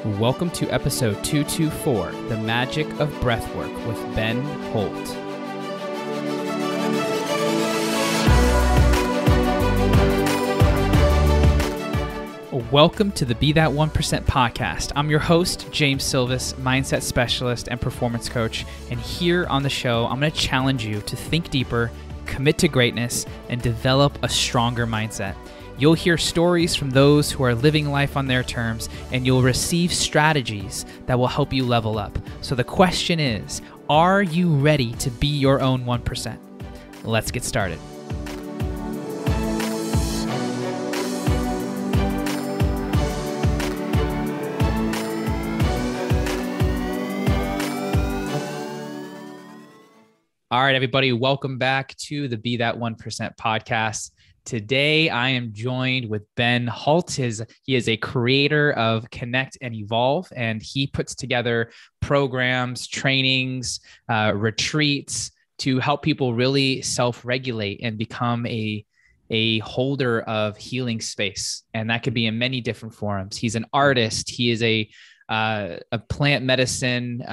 Welcome to episode 224, The Magic of Breathwork with Ben Holt. Welcome to the Be That 1% podcast. I'm your host, James Silvis, mindset specialist and performance coach. And here on the show, I'm going to challenge you to think deeper, commit to greatness, and develop a stronger mindset. You'll hear stories from those who are living life on their terms, and you'll receive strategies that will help you level up. So the question is, are you ready to be your own 1%? Let's get started. All right, everybody, welcome back to the Be That 1% podcast. Today, I am joined with Ben Holt. He is a creator of Connectandevolve, and he puts together programs, trainings, retreats to help people really self-regulate and become a holder of healing space. And that could be in many different forms. He's an artist. He is a plant medicine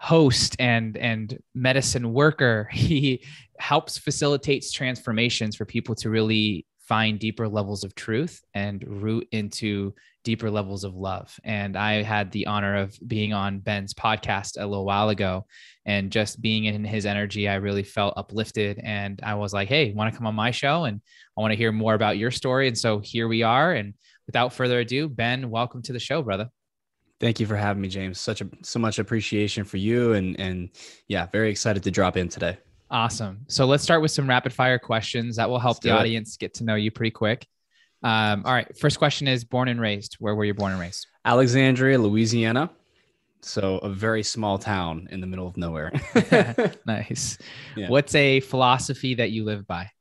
host and medicine worker. He helps facilitates transformations for people to really find deeper levels of truth and root into deeper levels of love. And I had the honor of being on Ben's podcast a little while ago, and just being in his energy, I really felt uplifted. And I was like, hey, want to come on my show? And I want to hear more about your story. And so here we are. And without further ado, Ben, welcome to the show, brother. Thank you for having me, James. So much appreciation for you, and yeah, very excited to drop in today. Awesome. So let's start with some rapid fire questions that will help the audience get to know you pretty quick. All right. First question is born and raised. Where were you born and raised? Alexandria, Louisiana. So a very small town in the middle of nowhere. Nice. Yeah. What's a philosophy that you live by?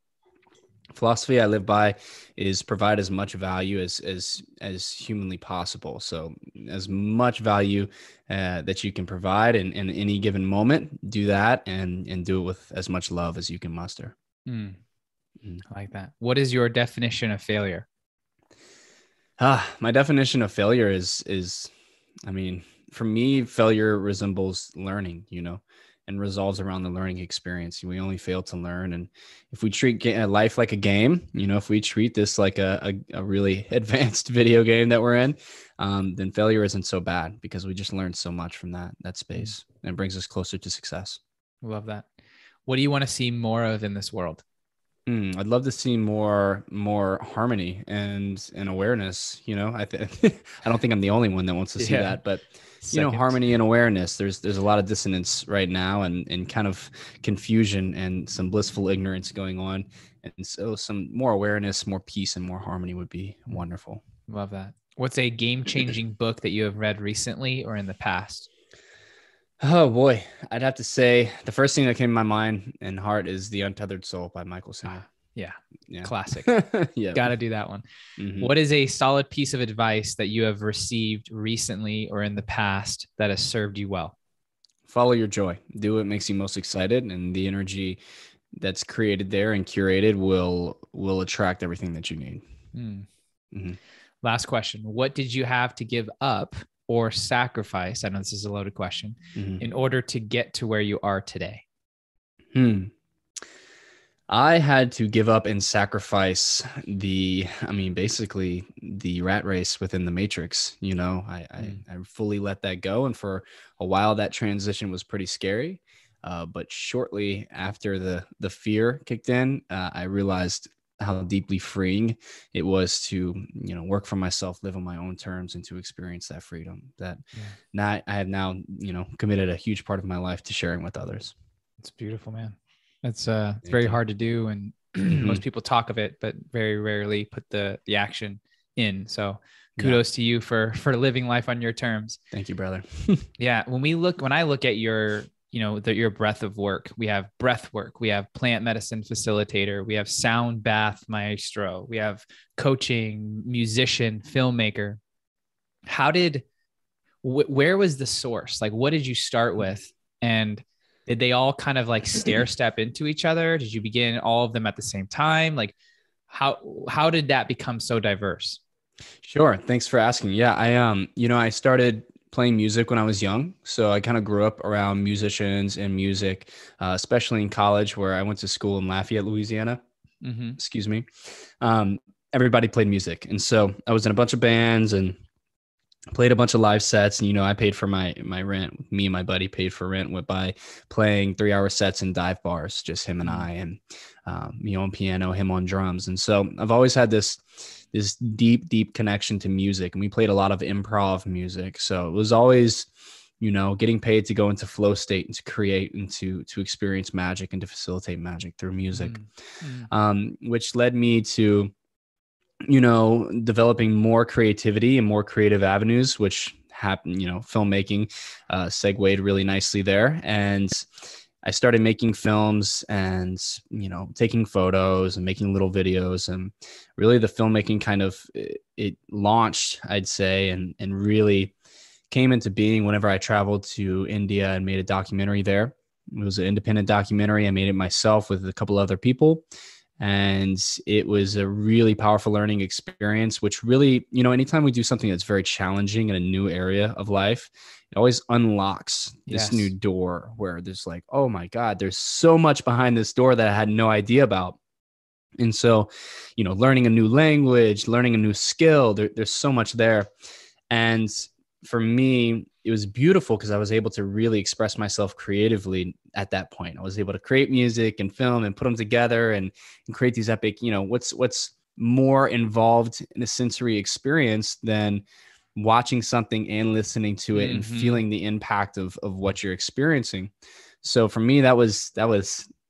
Philosophy I live by is provide as much value as humanly possible. So as much value that you can provide in any given moment, do that and do it with as much love as you can muster. I like that. What is your definition of failure? My definition of failure is, I mean, for me, failure resembles learning, and resolves around the learning experience. We only fail to learn. And if we treat life like a game, if we treat this like a really advanced video game that we're in, then failure isn't so bad, because we just learn so much from that space, and it brings us closer to success. Love that. What do you want to see more of in this world? I'd love to see more harmony and awareness. I don't think I'm the only one that wants to see that, but harmony and awareness. There's a lot of dissonance right now, and kind of confusion and some blissful ignorance going on. And so some more awareness, more peace, and more harmony would be wonderful. Love that. What's a game-changing book that you have read recently or in the past? Oh boy, I'd have to say the first thing that came to my mind and heart is The Untethered Soul by Michael Singer. Yeah. Classic. Yeah. Got to do that one. Mm-hmm. What is a solid piece of advice that you have received recently or in the past that has served you well? Follow your joy. Do what makes you most excited, and the energy that's created there and curated will attract everything that you need. Mm-hmm. Last question. What did you have to give up or sacrifice? I know this is a loaded question, in order to get to where you are today? I had to give up and sacrifice basically the rat race within the matrix. I fully let that go. And for a while, that transition was pretty scary. But shortly after the fear kicked in, I realized how deeply freeing it was to, work for myself, live on my own terms, and to experience that freedom now I have now, committed a huge part of my life to sharing with others. It's beautiful, man. It's very hard to do. And most people talk of it, but very rarely put the action in. So kudos to you for living life on your terms. Thank you, brother. Yeah. When I look at your breadth of work, we have Breathwork, we have plant medicine facilitator, we have sound Bath Maestro, we have coaching, musician, filmmaker. Where was the source? Like, what did you start with? And did they all kind of like stair step into each other? Did you begin all of them at the same time? Like, how did that become so diverse? Sure. Thanks for asking. Yeah, I started playing music when I was young. So I kind of grew up around musicians and music, especially in college where I went to school in Lafayette, Louisiana. Mm-hmm. Excuse me. Um, Everybody played music. And so I was in a bunch of bands and played a bunch of live sets. And, I paid for my rent. Me and my buddy paid for rent by playing 3-hour sets in dive bars, just him and I, and me on piano, him on drums. And so I've always had this deep connection to music, and we played a lot of improv music. So it was always, getting paid to go into flow state and to create and to experience magic and to facilitate magic through music, Mm-hmm. which led me to developing more creativity and more creative avenues, which happened, filmmaking segued really nicely there. And I started making films and, taking photos and making little videos. And really the filmmaking kind of, it launched, I'd say, and really came into being whenever I traveled to India and made a documentary there. It was an independent documentary. I made it myself with a couple other people. And it was a really powerful learning experience, which really, anytime we do something that's very challenging in a new area of life, it always unlocks this new Yes. door where there's like, oh my God, there's so much behind this door that I had no idea about. And so, learning a new language, learning a new skill, there's so much there. And for me, it was beautiful because I was able to really express myself creatively at that point. I was able to create music and film and put them together and create these epic, what's more involved in a sensory experience than watching something and listening to it and Mm-hmm. feeling the impact of what you're experiencing. So for me, that was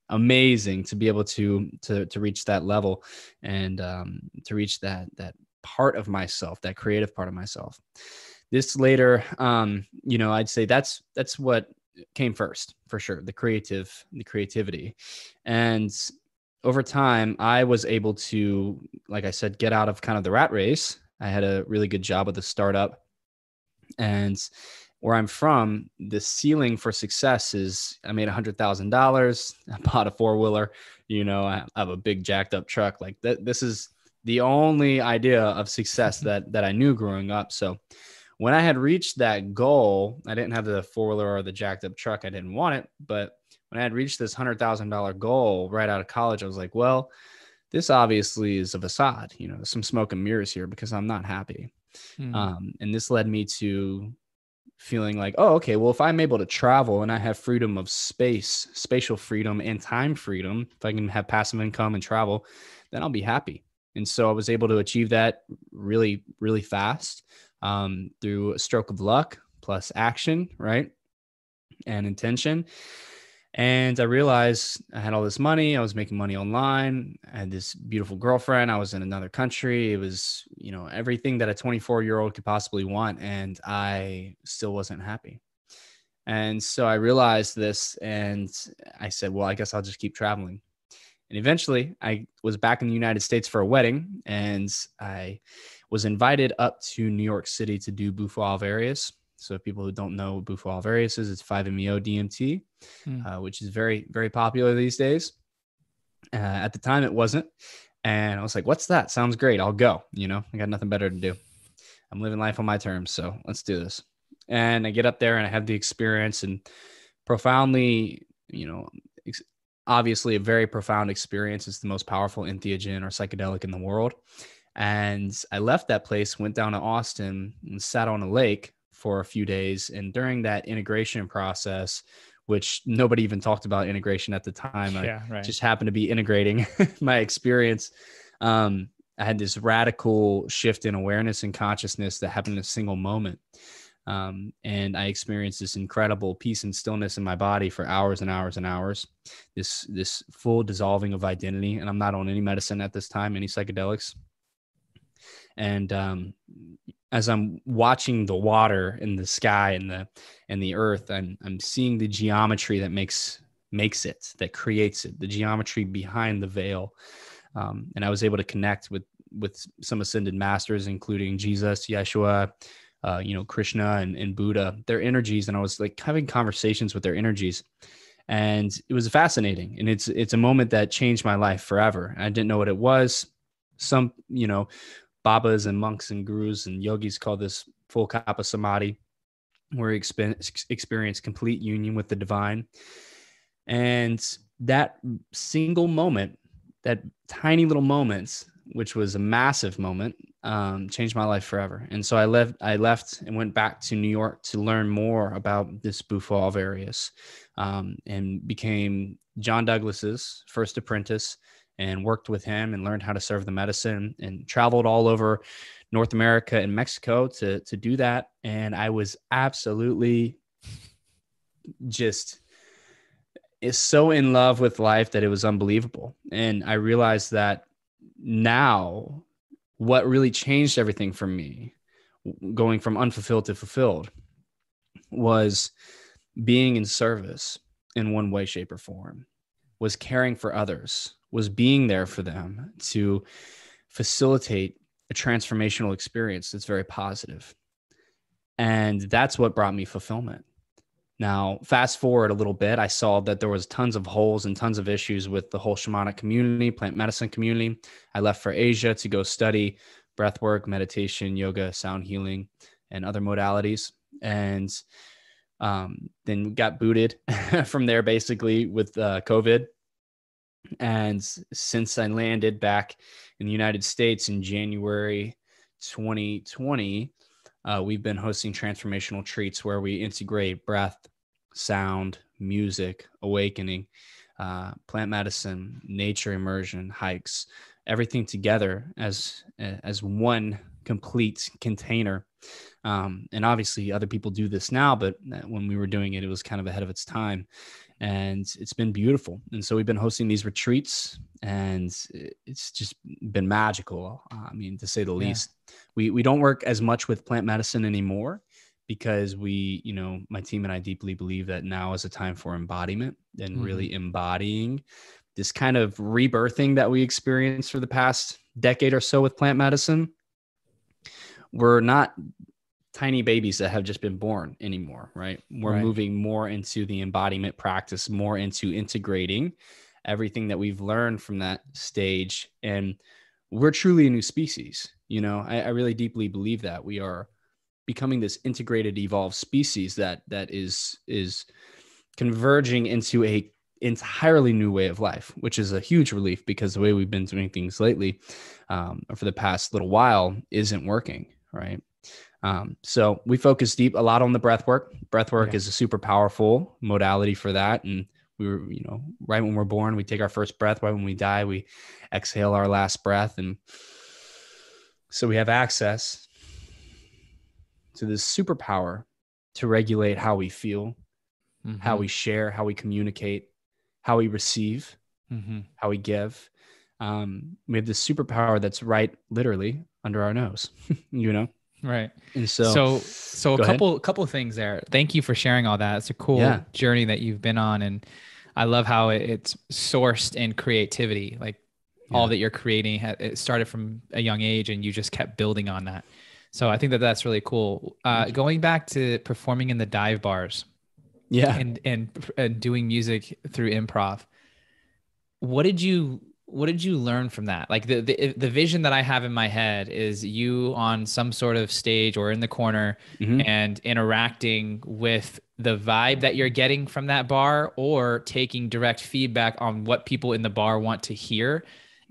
amazing to be able to reach that level and to reach that part of myself, that creative part of myself. This later, I'd say that's what came first for sure, the creativity. And over time, I was able to, like I said, get out of kind of the rat race. I had a really good job with a startup, and where I'm from, the ceiling for success is I made $100,000. I bought a 4-wheeler. I have a big jacked up truck. Like that, this is the only idea of success that I knew growing up. So when I had reached that goal, I didn't have the 4-wheeler or the jacked up truck. I didn't want it. But when I had reached this $100,000 goal right out of college, I was like, well, this obviously is a facade. There's some smoke and mirrors here because I'm not happy. Mm. And this led me to feeling like, oh, okay, well, if I'm able to travel and I have freedom of spatial freedom and time freedom, if I can have passive income and travel, then I'll be happy. And so I was able to achieve that really, really fast through a stroke of luck plus action, right? And intention. And I realized I had all this money. I was making money online. I had this beautiful girlfriend. I was in another country. It was, everything that a 24-year-old could possibly want. And I still wasn't happy. And so I realized this and I said, well, I guess I'll just keep traveling. And eventually I was back in the United States for a wedding, and I was invited up to New York City to do Bufo alvarius. So people who don't know what Bufo alvarius is, it's 5-MeO DMT, Mm. which is very, very popular these days. At the time, it wasn't. And I was like, what's that? Sounds great. I'll go. I got nothing better to do. I'm living life on my terms. So let's do this. And I get up there and I have the experience and profoundly, obviously a very profound experience. It's the most powerful entheogen or psychedelic in the world. And I left that place, went down to Austin and sat on a lake for a few days. And during that integration process, which nobody even talked about integration at the time, I Yeah, right. just happened to be integrating my experience. I had this radical shift in awareness and consciousness that happened in a single moment. And I experienced this incredible peace and stillness in my body for hours and hours and hours, this full dissolving of identity. And I'm not on any medicine at this time, any psychedelics. And as I'm watching the water and the sky and the earth, I'm seeing the geometry that makes it, that creates it, the geometry behind the veil. And I was able to connect with some ascended masters, including Jesus, Yeshua, Krishna and Buddha, their energies. And I was like having conversations with their energies, and it was fascinating. And it's a moment that changed my life forever. I didn't know what it was. Some, Babas and monks and gurus and yogis call this full kappa samadhi, where you experience complete union with the divine. And that single moment, that tiny little moment, which was a massive moment, changed my life forever. And so I left and went back to New York to learn more about this Bufo alvarius, and became John Douglas's first apprentice, and worked with him and learned how to serve the medicine, and traveled all over North America and Mexico to do that. And I was absolutely just is so in love with life that it was unbelievable. And I realized that now what really changed everything for me, going from unfulfilled to fulfilled, was being in service in one way, shape, or form, was caring for others, was being there for them to facilitate a transformational experience that's very positive. And that's what brought me fulfillment. Now, fast forward a little bit, I saw that there was tons of holes and tons of issues with the whole shamanic community, plant medicine community. I left for Asia to go study breathwork, meditation, yoga, sound healing, and other modalities. And then got booted from there basically with COVID. And since I landed back in the United States in January 2020, we've been hosting transformational retreats where we integrate breath, sound, music, awakening, plant medicine, nature immersion, hikes, everything together as one complete container. And obviously other people do this now, but when we were doing it, it was kind of ahead of its time. And it's been beautiful. And so we've been hosting these retreats, and it's just been magical. I mean, to say the least. We don't work as much with plant medicine anymore because my team and I deeply believe that now is a time for embodiment and really embodying this kind of rebirthing that we experienced for the past decade or so with plant medicine. We're not tiny babies that have just been born anymore, right? We're moving more into the embodiment practice, more into integrating everything that we've learned from that stage. And we're truly a new species. I really deeply believe that we are becoming this integrated, evolved species that is converging into a entirely new way of life, which is a huge relief because the way we've been doing things lately, for the past little while, isn't working, right? So we focus a lot on the breath work. Breath work is a super powerful modality for that. And we were, right when we're born, we take our first breath. Right when we die, we exhale our last breath. And so we have access to this superpower to regulate how we feel, how we share, how we communicate, how we receive, how we give. We have this superpower that's right literally under our nose, Right. And so a couple of things there. Thank you for sharing all that. It's a cool journey that you've been on. And I love how it's sourced in creativity. Like all that you're creating, it started from a young age and you just kept building on that. So I think that that's really cool. Going back to performing in the dive bars and doing music through improv. What did you learn from that? Like the vision that I have in my head is you on some sort of stage or in the corner and interacting with the vibe that you're getting from that bar, or taking direct feedback on what people in the bar want to hear,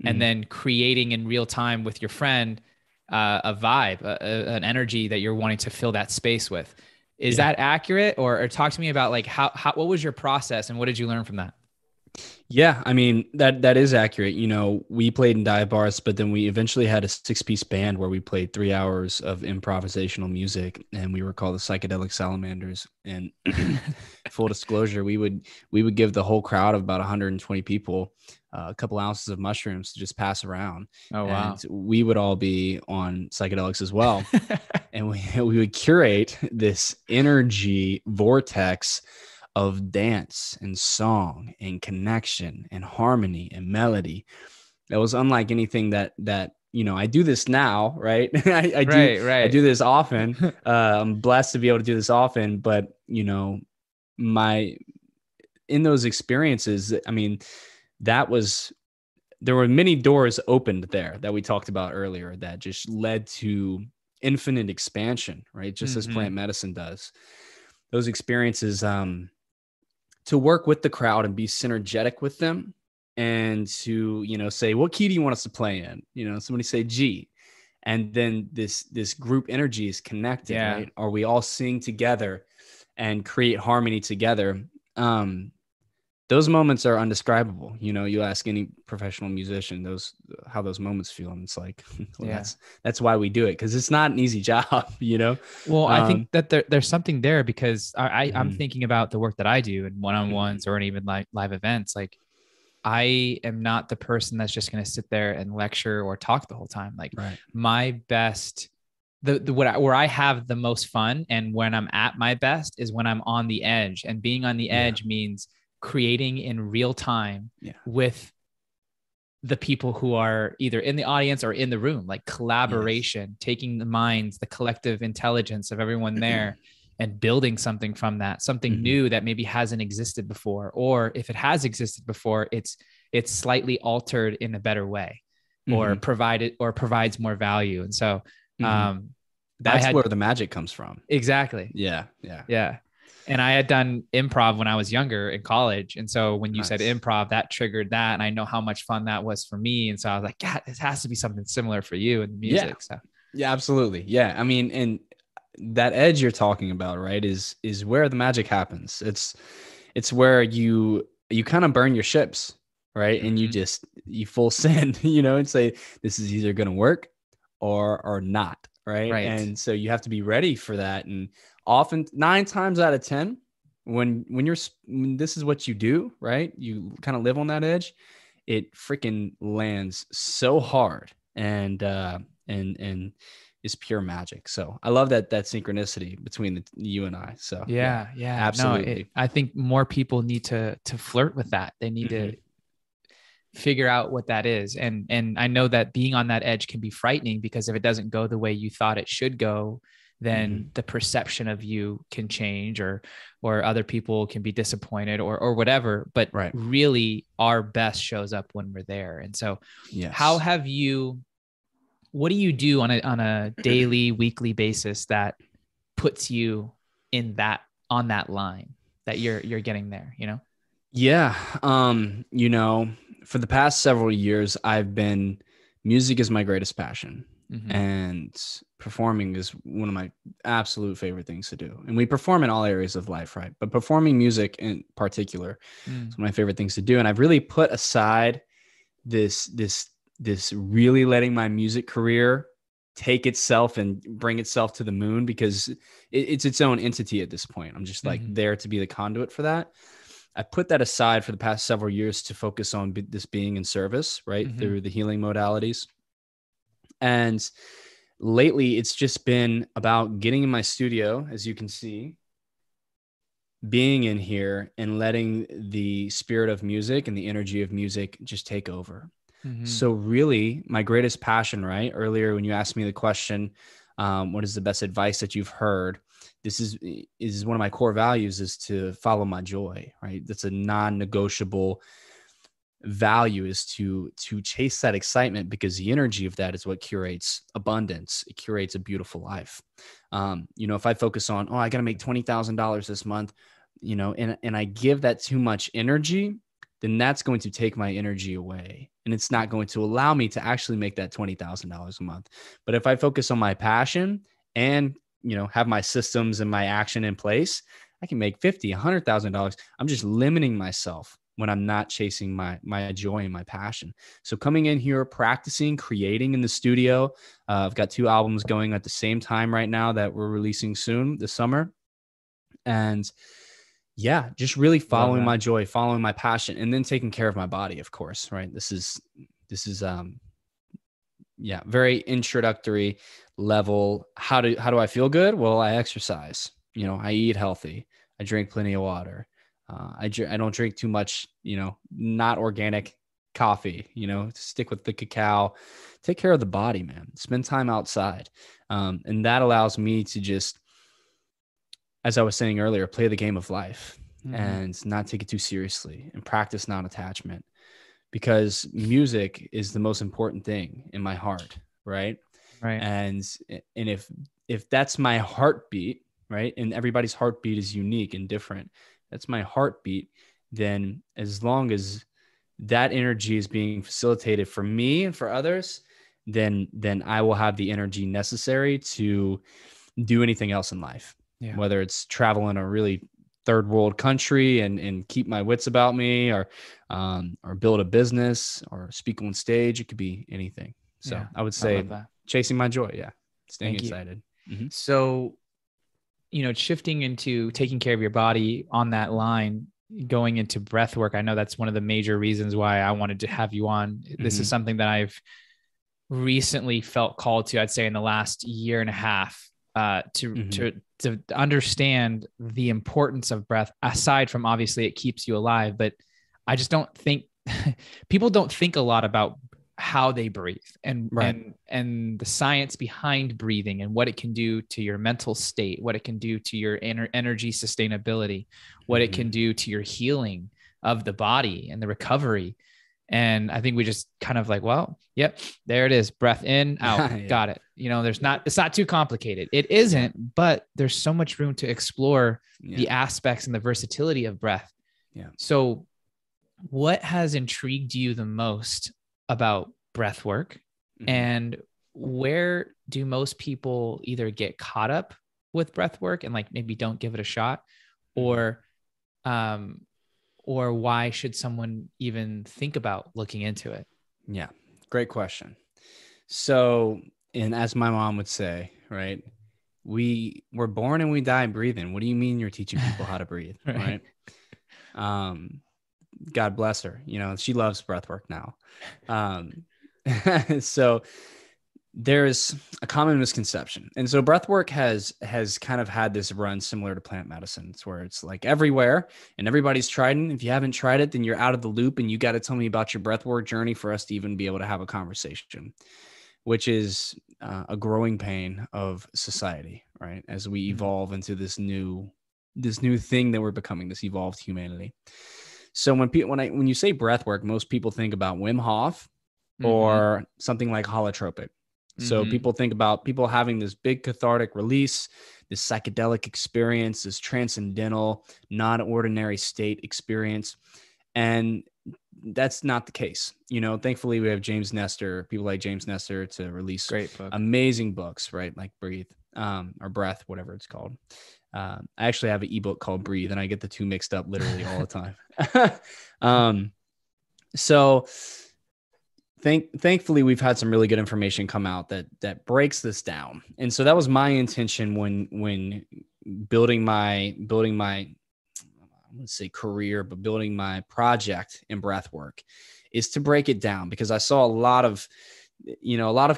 and then creating in real time with your friend a vibe, an energy that you're wanting to fill that space with. Is that accurate? Or talk to me about like how what was your process and what did you learn from that? Yeah, I mean, that is accurate. We played in dive bars, but then we eventually had a 6-piece band where we played 3 hours of improvisational music, and we were called the Psychedelic Salamanders. And full disclosure, we would give the whole crowd of about 120 people a couple ounces of mushrooms to just pass around. Oh, wow. And we would all be on psychedelics as well. And we would curate this energy vortex of dance and song and connection and harmony and melody that was unlike anything that I do this now, right? I do this often. I'm blessed to be able to do this often, but in those experiences, I mean, that was there were many doors opened there that we talked about earlier that just led to infinite expansion, right? Just as plant medicine does. Those experiences, to work with the crowd and be synergetic with them, and to, say, what key do you want us to play in? Somebody say G. And then this group energy is connected, right? Are we all sing together and create harmony together? Those moments are undescribable. You ask any professional musician how those moments feel, and it's like, well, that's why we do it, because it's not an easy job. Well, I think that there's something there, because I'm thinking about the work that I do in one-on-ones or even like live events. Like, I am not the person that's just going to sit there and lecture or talk the whole time. Like, my best, where I have the most fun and when I'm at my best is when I'm on the edge. And being on the edge means creating in real time with the people who are either in the audience or in the room, like collaboration, taking the minds, the collective intelligence of everyone there and building something from that, something new that maybe hasn't existed before. Or if it has existed before, it's slightly altered in a better way, or provides more value. And so that's where the magic comes from. Exactly. Yeah. And I had done improv when I was younger in college. And so when you said improv, that triggered that. And I know how much fun that was for me. And so I was like, God, this has to be something similar for you in music. Yeah, absolutely. Yeah. I mean, and that edge you're talking about, right, is where the magic happens. It's where you kind of burn your ships, right? And you full send, and say, this is either going to work or not. Right. And so you have to be ready for that. And often 9 times out of 10, when this is what you do, right, you kind of live on that edge, it freaking lands so hard and is pure magic. So I love that synchronicity between you and I. So yeah, absolutely. No, I think more people need to flirt with that. They need to figure out what that is. And I know that being on that edge can be frightening, because if it doesn't go the way you thought it should go, then the perception of you can change, or other people can be disappointed or whatever. But really our best shows up when we're there. And so what do you do on a daily, weekly basis that puts you on that line that you're getting there, Yeah. For the past several years, music is my greatest passion, and performing is one of my absolute favorite things to do. And we perform in all areas of life, right? But performing music in particular is one of my favorite things to do. And I've really put aside this really letting my music career take itself and bring itself to the moon, because it's its own entity at this point. I'm just like there to be the conduit for that. I put that aside for the past several years to focus on this being in service, right, through the healing modalities. And lately, it's just been about getting in my studio, as you can see, being in here and letting the spirit of music and the energy of music just take over. So really, my greatest passion, right? Earlier, when you asked me the question, what is the best advice that you've heard? This is one of my core values, is to follow my joy, right? That's a non-negotiable value, is to chase that excitement, because the energy of that is what curates abundance. It curates a beautiful life. If I focus on, I got to make $20,000 this month, and I give that too much energy, then that's going to take my energy away. And it's not going to allow me to actually make that $20,000 a month. But if I focus on my passion and, have my systems and my action in place, I can make $50,000, $100,000. I'm just limiting myself when I'm not chasing my joy and my passion. So coming in here, practicing, creating in the studio. I've got 2 albums going at the same time right now that we're releasing soon this summer. And yeah, just really following my joy, following my passion, and then taking care of my body, of course, right? This is very introductory level. How do I feel good? Well, I exercise, I eat healthy. I drink plenty of water. I don't drink too much, not organic coffee, stick with the cacao, take care of the body, man, spend time outside. And that allows me to just, as I was saying earlier, play the game of life and not take it too seriously, and practice non-attachment, because music is the most important thing in my heart, right? Right. And if that's my heartbeat, right, and everybody's heartbeat is unique and different, that's my heartbeat, then as long as that energy is being facilitated for me and for others, then I will have the energy necessary to do anything else in life. Yeah. Whether it's travel in a really third world country and keep my wits about me, or build a business, or speak on stage. It could be anything. So Yeah, I would I love say that. chasing my joy. Yeah. Staying Thank you. excited. Mm-hmm. So, shifting into taking care of your body on that line, going into breath work, I know that's one of the major reasons why I wanted to have you on. This Mm-hmm. is something that I've recently felt called to, I'd say in the last year and a half, to understand the importance of breath, aside from obviously it keeps you alive. But I just don't think people don't think a lot about how they breathe and Right. and the science behind breathing and what it can do to your mental state, what it can do to your energy sustainability, what it can do to your healing of the body and the recovery. And I think we just kind of like, well, yep, there it is. Breath in, out. Yeah. Got it. It's not too complicated. It isn't, but there's so much room to explore the aspects and the versatility of breath. Yeah. So what has intrigued you the most about breath work, and where do most people either get caught up with breath work and like maybe don't give it a shot, or why should someone even think about looking into it? Yeah. Great question. So, and as my mom would say, right, we're born and we die breathing. What do you mean you're teaching people how to breathe? Right. God bless her. She loves breath work now. So there's a common misconception. And so breath work has kind of had this run similar to plant medicine. It's where it's like everywhere and everybody's tried it. If you haven't tried it, then you're out of the loop and you got to tell me about your breath work journey for us to even be able to have a conversation, which is a growing pain of society, right? As we evolve into this new thing that we're becoming, this evolved humanity. So when you say breath work, most people think about Wim Hof or something like holotropic. So people think about people having this big cathartic release, this psychedelic experience, this transcendental, non-ordinary state experience. And that's not the case. Thankfully we have people like James Nestor to release great book, amazing books, right? Like Breathe, or Breath, whatever it's called. I actually have an ebook called Breathe, and I get the two mixed up literally all the time. So thankfully we've had some really good information come out that breaks this down. And so that was my intention when building my, I wouldn't say career, but building my project in breath work, is to break it down, because I saw a lot of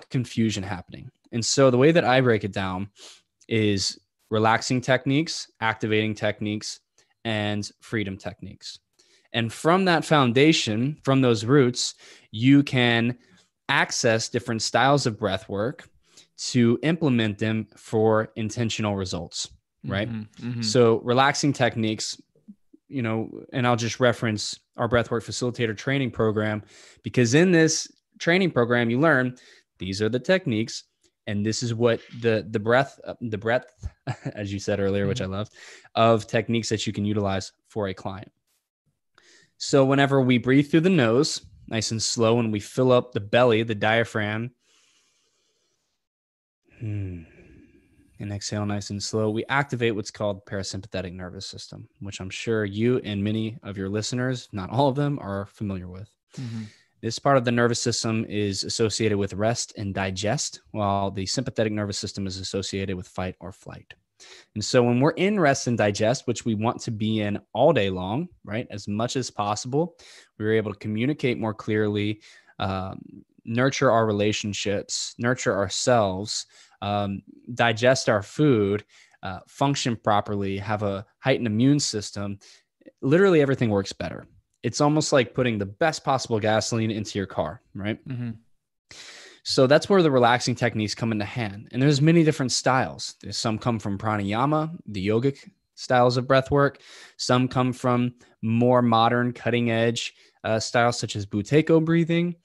confusion happening. And so the way that I break it down is relaxing techniques, activating techniques, and freedom techniques. And from that foundation, from those roots, you can access different styles of breath work to implement them for intentional results, right? So relaxing techniques, and I'll just reference our breathwork facilitator training program, because in this training program, you learn these are the techniques, and this is what the breadth, as you said earlier, which I love, of techniques that you can utilize for a client. So whenever we breathe through the nose, nice and slow, and we fill up the belly, the diaphragm, and exhale nice and slow, we activate what's called parasympathetic nervous system, which I'm sure you and many of your listeners, not all of them, are familiar with. This part of the nervous system is associated with rest and digest, while the sympathetic nervous system is associated with fight or flight. And so when we're in rest and digest, which we want to be in all day long, right, as much as possible, we're able to communicate more clearly, nurture our relationships, nurture ourselves, digest our food, function properly, have a heightened immune system. Literally everything works better. It's almost like putting the best possible gasoline into your car, right? So that's where the relaxing techniques come into hand. And there's many different styles. Some come from pranayama, the yogic styles of breath work. Some come from more modern, cutting edge styles such as Buteyko breathing.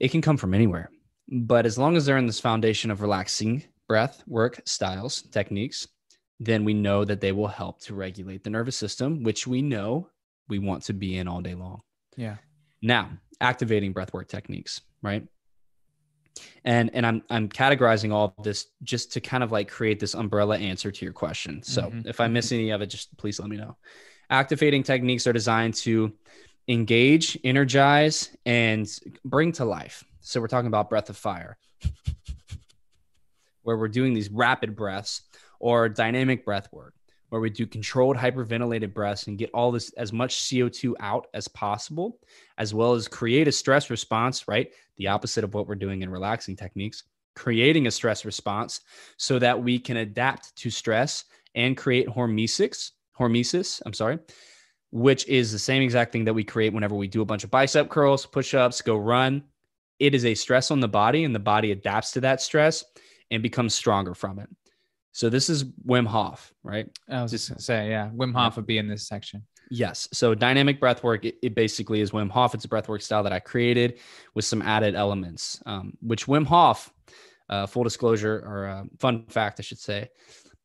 It can come from anywhere. But as long as they're in this foundation of relaxing breath work styles, techniques, then we know that they will help to regulate the nervous system, which we know we want to be in all day long. Yeah. Now, activating breathwork techniques, right? And I'm categorizing all of this just to kind of like create this umbrella answer to your question. So if I miss any of it, just please let me know. Activating techniques are designed to engage, energize, and bring to life. So we're talking about breath of fire, where we're doing these rapid breaths, or dynamic breath work, where we do controlled hyperventilated breaths and get all this, as much CO2 out as possible, as well as create a stress response, right? The opposite of what we're doing in relaxing techniques, creating a stress response so that we can adapt to stress and create hormesis, which is the same exact thing that we create whenever we do a bunch of bicep curls, push-ups, go run. It is a stress on the body, and the body adapts to that stress and becomes stronger from it. So this is Wim Hof, right? I was just going to say, yeah, Wim Hof would be in this section. Yes. So dynamic breathwork, it basically is Wim Hof. It's a breathwork style that I created with some added elements, which Wim Hof, full disclosure, or fun fact, I should say,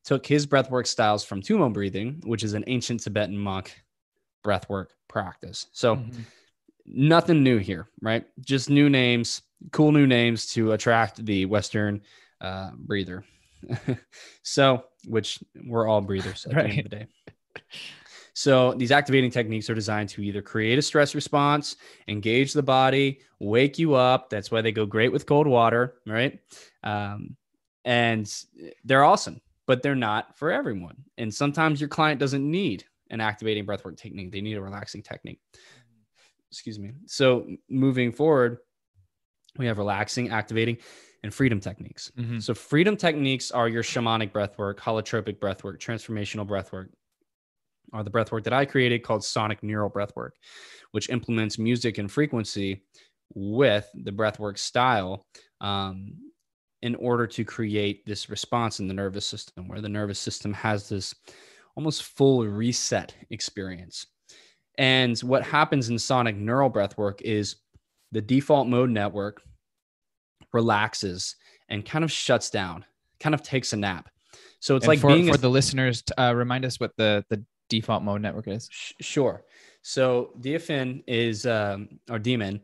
took his breathwork styles from Tumo breathing, which is an ancient Tibetan monk breathwork practice. So nothing new here, right? Just new names, cool new names to attract the Western breather. So, which we're all breathers at the end of the day. So these activating techniques are designed to either create a stress response, engage the body, wake you up. That's why they go great with cold water, right? And they're awesome, but they're not for everyone. And sometimes your client doesn't need an activating breathwork technique. They need a relaxing technique. Excuse me. So moving forward, we have relaxing, activating, and freedom techniques. So freedom techniques are your shamanic breathwork, holotropic breathwork, transformational breathwork, or the breathwork that I created called sonic neural breathwork, which implements music and frequency with the breathwork style in order to create this response in the nervous system, where the nervous system has this almost full reset experience. And what happens in sonic neural breathwork is the default mode network relaxes and kind of shuts down, kind of takes a nap. So it's like for the listeners, remind us what the default mode network is. Sure. So DFN is, or DMN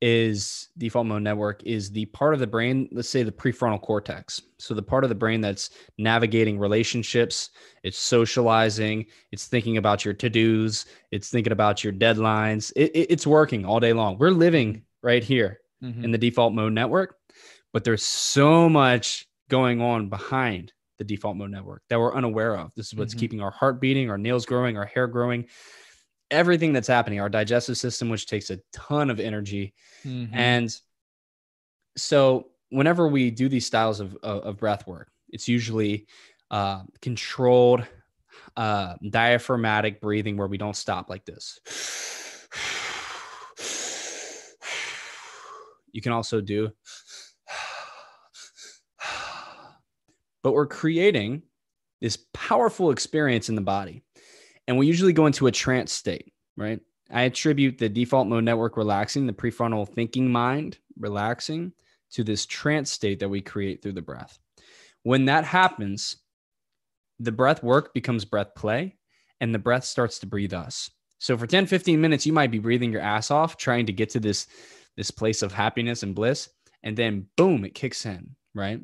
is default mode network, is the part of the brain, let's say the prefrontal cortex. So the part of the brain that's navigating relationships, it's socializing, it's thinking about your to-dos, it's thinking about your deadlines. It's working all day long. We're living right here in the default mode network, but there's so much going on behind the default mode network that we're unaware of. This is what's keeping our heart beating, our nails growing, our hair growing, everything that's happening, our digestive system, which takes a ton of energy. And so whenever we do these styles of breath work, it's usually controlled diaphragmatic breathing, where we don't stop like this. You can also do, but we're creating this powerful experience in the body. And we usually go into a trance state, right? I attribute the default mode network relaxing, the prefrontal thinking mind relaxing, to this trance state that we create through the breath. When that happens, the breath work becomes breath play, and the breath starts to breathe us. So for 10, 15 minutes, you might be breathing your ass off, trying to get to this place of happiness and bliss. And then boom, it kicks in, right?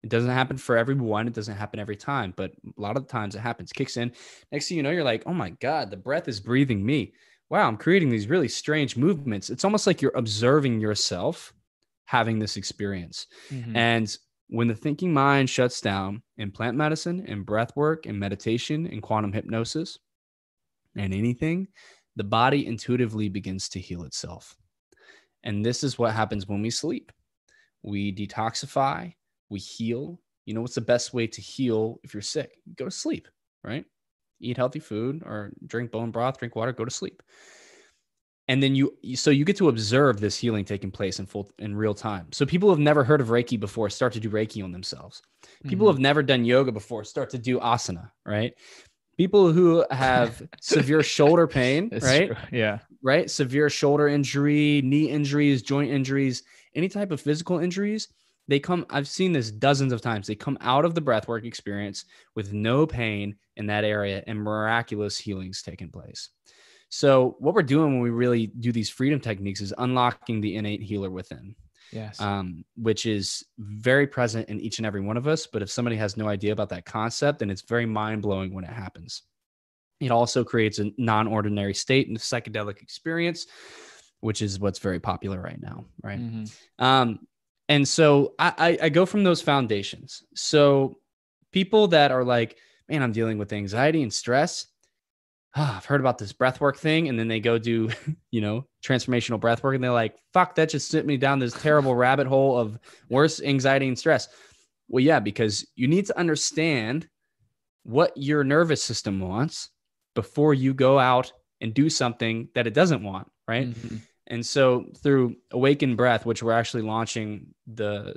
It doesn't happen for everyone. It doesn't happen every time, but a lot of the times it happens, kicks in. Next thing you know, you're like, oh my God, the breath is breathing me. Wow, I'm creating these really strange movements. It's almost like you're observing yourself having this experience. And when the thinking mind shuts down in plant medicine and breath work and meditation and quantum hypnosis and anything, the body intuitively begins to heal itself. And this is what happens when we sleep. We detoxify, we heal. You know what's the best way to heal if you're sick? Go to sleep, right? Eat healthy food or drink bone broth, drink water, go to sleep. And then you get to observe this healing taking place in real time. So people who have never heard of Reiki before start to do Reiki on themselves. People who have never done yoga before start to do asana, right? People who have severe shoulder pain, That's right? true. Yeah. Right? Severe shoulder injury, knee injuries, joint injuries, any type of physical injuries, I've seen this dozens of times. They come out of the breathwork experience with no pain in that area and miraculous healings taking place. So what we're doing when we really do these freedom techniques is unlocking the innate healer within. Yes. Which is very present in each and every one of us. But if somebody has no idea about that concept, then it's very mind-blowing when it happens. It also creates a non-ordinary state and psychedelic experience, which is what's very popular right now, right? Mm-hmm. And so I go from those foundations. So people that are like, man, I'm dealing with anxiety and stress. I've heard about this breathwork thing. And then they go do, transformational breathwork. And they're like, fuck, that just sent me down this terrible rabbit hole of worse anxiety and stress. Well, yeah, because you need to understand what your nervous system wants before you go out and do something that it doesn't want, right? Mm-hmm. And so through Awaken Breath, which we're actually launching the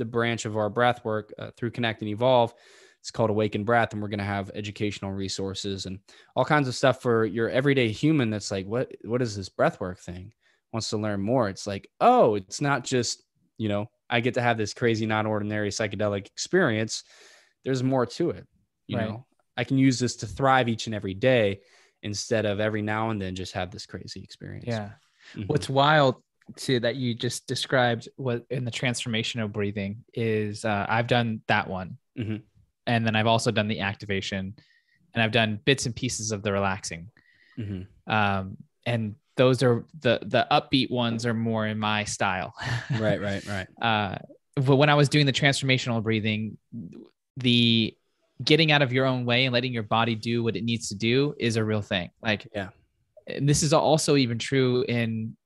branch of our breath work through Connect and Evolve, it's called Awaken Breath, and we're going to have educational resources and all kinds of stuff for your everyday human that's like, what is this breathwork thing? Wants to learn more. It's like, oh, it's not just, I get to have this crazy, non-ordinary psychedelic experience. There's more to it. You know, I can use this to thrive each and every day instead of every now and then just have this crazy experience. Yeah. Mm-hmm. What's wild too that you just described what in the transformational breathing is I've done that one. Mm-hmm. And then I've also done the activation, and I've done bits and pieces of the relaxing. Mm-hmm. And those are the upbeat ones are more in my style. Right. But when I was doing the transformational breathing, the getting out of your own way and letting your body do what it needs to do is a real thing. Like, yeah. And this is also even true in,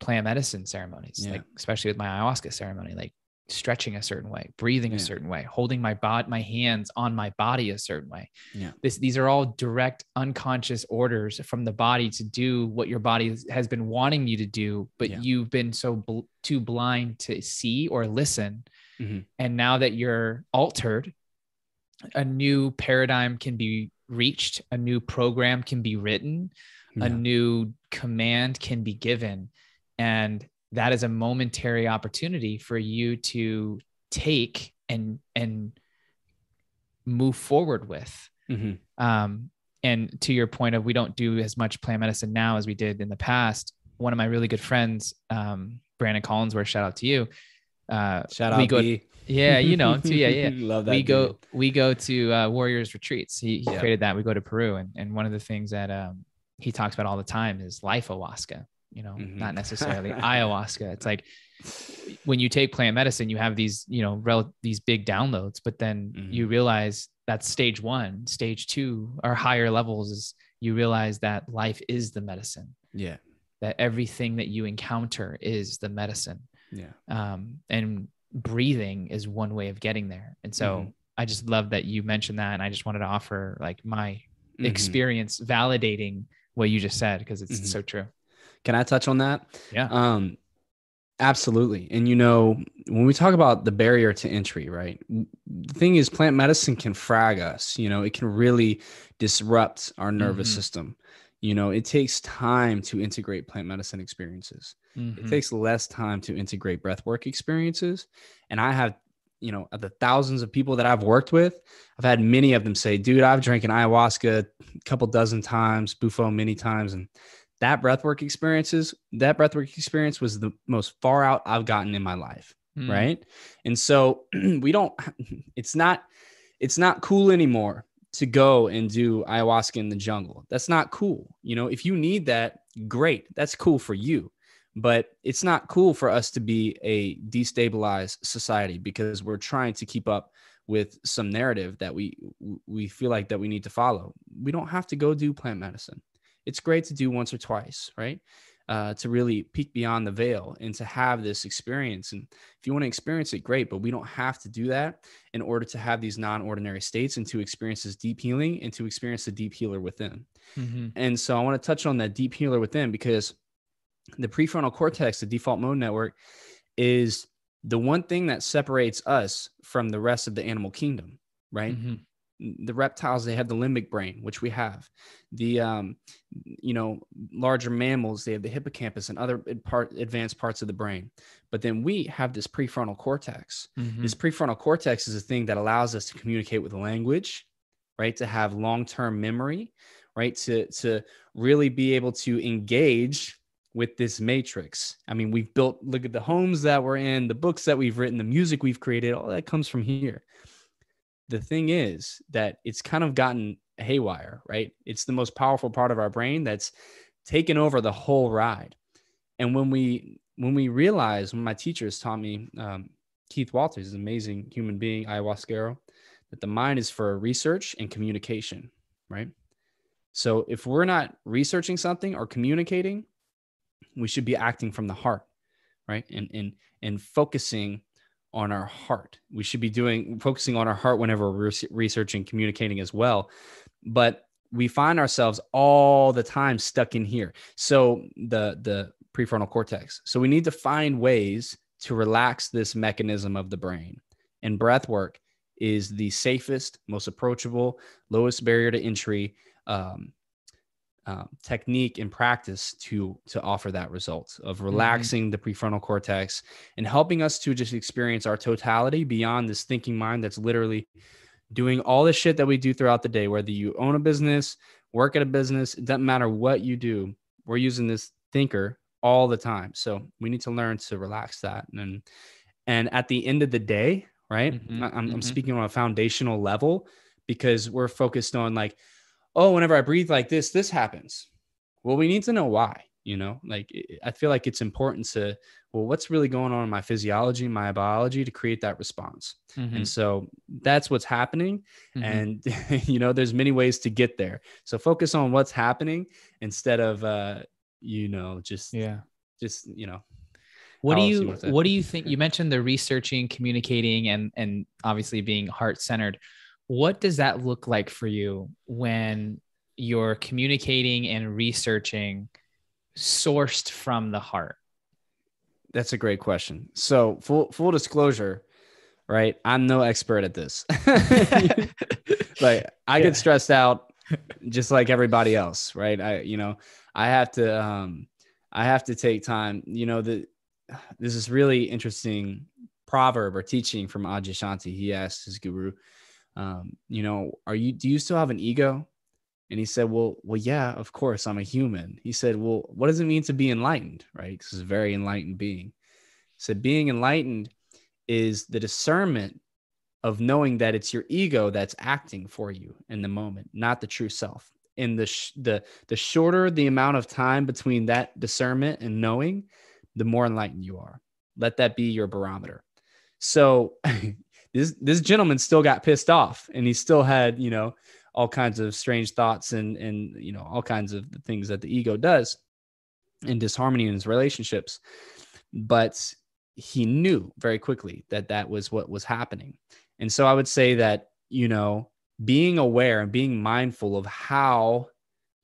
plant medicine ceremonies, like especially with my ayahuasca ceremony, like stretching a certain way, breathing a certain way, holding my hands on my body a certain way. Yeah. These are all direct unconscious orders from the body to do what your body has been wanting you to do, but you've been too blind to see or listen. Mm-hmm. And now that you're altered, a new paradigm can be reached, a new program can be written, a new command can be given. And that is a momentary opportunity for you to take and move forward with. Mm-hmm. And to your point of, we don't do as much plant medicine now as we did in the past. One of my really good friends, Brandon Collinsworth, shout out to you. Shout out B. Yeah, him too. Yeah. Love that. We go to Warriors retreats. He created that. We go to Peru, and one of the things that he talks about all the time is life ayahuasca. Not necessarily ayahuasca. It's like when you take plant medicine, you have these, these big downloads, but then you realize that's stage 1. Stage 2 or higher levels is you realize that life is the medicine. Yeah. That everything that you encounter is the medicine. Yeah. And breathing is one way of getting there. And so I just love that you mentioned that. And I just wanted to offer like my experience validating what you just said, because it's so true. Can I touch on that? Yeah. Absolutely. And, when we talk about the barrier to entry, right? The thing is, plant medicine can frag us, it can really disrupt our nervous system. It takes time to integrate plant medicine experiences. It takes less time to integrate breathwork experiences. And I have, of the thousands of people that I've worked with, I've had many of them say, dude, I've drank an ayahuasca a couple dozen times, Bufo many times. And that breathwork experience was the most far out I've gotten in my life. Right. And so it's not cool anymore to go and do ayahuasca in the jungle. That's not cool. If you need that, great. That's cool for you. But it's not cool for us to be a destabilized society because we're trying to keep up with some narrative that we feel like that we need to follow. We don't have to go do plant medicine. It's great to do once or twice, right? To really peek beyond the veil and to have this experience. And if you want to experience it, great, but we don't have to do that in order to have these non-ordinary states and to experience this deep healing and to experience the deep healer within. And so I want to touch on that deep healer within, because the prefrontal cortex, the default mode network, is the one thing that separates us from the rest of the animal kingdom, right? The reptiles, they have the limbic brain, which we have. The, larger mammals, they have the hippocampus and other advanced parts of the brain. But then we have this prefrontal cortex. Mm-hmm. This prefrontal cortex is a thing that allows us to communicate with language, right? To have long-term memory, right? To really be able to engage with this matrix. I mean, look at the homes that we're in, the books that we've written, the music we've created, all that comes from here. The thing is that it's kind of gotten haywire, right? It's the most powerful part of our brain that's taken over the whole ride. And when we realize, when my teachers taught me, Keith Walters is an amazing human being, ayahuasquero, that the mind is for research and communication, right? So if we're not researching something or communicating, we should be acting from the heart, right? And focusing on our heart. We should be focusing on our heart whenever we're researching, communicating as well. But we find ourselves all the time stuck in here. So the prefrontal cortex. So we need to find ways to relax this mechanism of the brain. And breath work is the safest, most approachable, lowest barrier to entry technique and practice to offer that result of relaxing the prefrontal cortex and helping us to just experience our totality beyond this thinking mind that's literally doing all the shit that we do throughout the day. Whether you own a business, work at a business, it doesn't matter what you do, we're using this thinker all the time. So we need to learn to relax that. And at the end of the day, right, I'm speaking on a foundational level, because we're focused on like, oh, whenever I breathe like this happens. Well, we need to know why, like, I feel like it's important to, well, what's really going on in my physiology, my biology to create that response. And so that's what's happening. And, there's many ways to get there. So focus on what's happening instead of, just. What do you think? You mentioned the researching, communicating, and obviously being heart-centered. What does that look like for you when you're communicating and researching sourced from the heart? That's a great question. So full disclosure, right? I'm no expert at this. Like I get stressed out just like everybody else, right? I have to take time, this is really interesting proverb or teaching from Adyashanti. He asked his guru, do you still have an ego? And he said, well, yeah, of course, I'm a human. He said, well, what does it mean to be enlightened? Right? Because he's a very enlightened being. He said, being enlightened is the discernment of knowing that it's your ego that's acting for you in the moment, not the true self. And the shorter the amount of time between that discernment and knowing, the more enlightened you are. Let that be your barometer. So this gentleman still got pissed off, and he still had, all kinds of strange thoughts and all kinds of things that the ego does and disharmony in his relationships. But he knew very quickly that was what was happening. And so I would say that, being aware and being mindful of how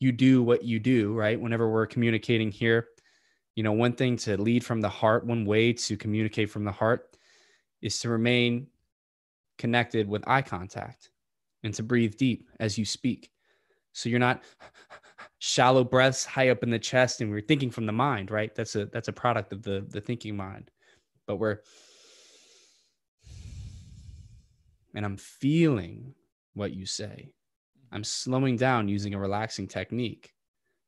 you do what you do, right? Whenever we're communicating here, one thing to lead from the heart, one way to communicate from the heart is to remain connected with eye contact and to breathe deep as you speak. So you're not shallow breaths high up in the chest and we're thinking from the mind, right? That's a product of the thinking mind. But and I'm feeling what you say. I'm slowing down using a relaxing technique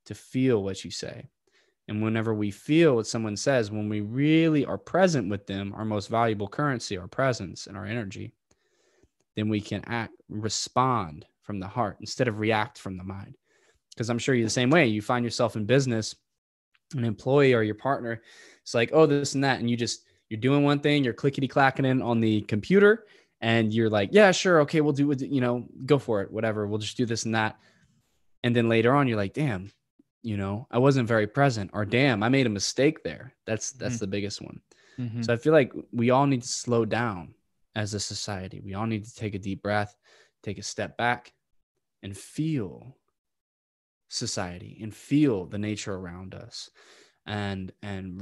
to feel what you say. And whenever we feel what someone says, when we really are present with them, our most valuable currency, our presence and our energy, then we can respond from the heart instead of react from the mind. Because I'm sure you're the same way. You find yourself in business, an employee or your partner, it's like, oh, this and that. And you're doing one thing, you're clickety clacking in on the computer and you're like, yeah, sure. Okay, we'll do it, go for it, whatever. We'll just do this and that. And then later on, you're like, damn, I wasn't very present, or damn, I made a mistake there. That's the biggest one. So I feel like we all need to slow down as a society. We all need to take a deep breath, take a step back and feel society and feel the nature around us and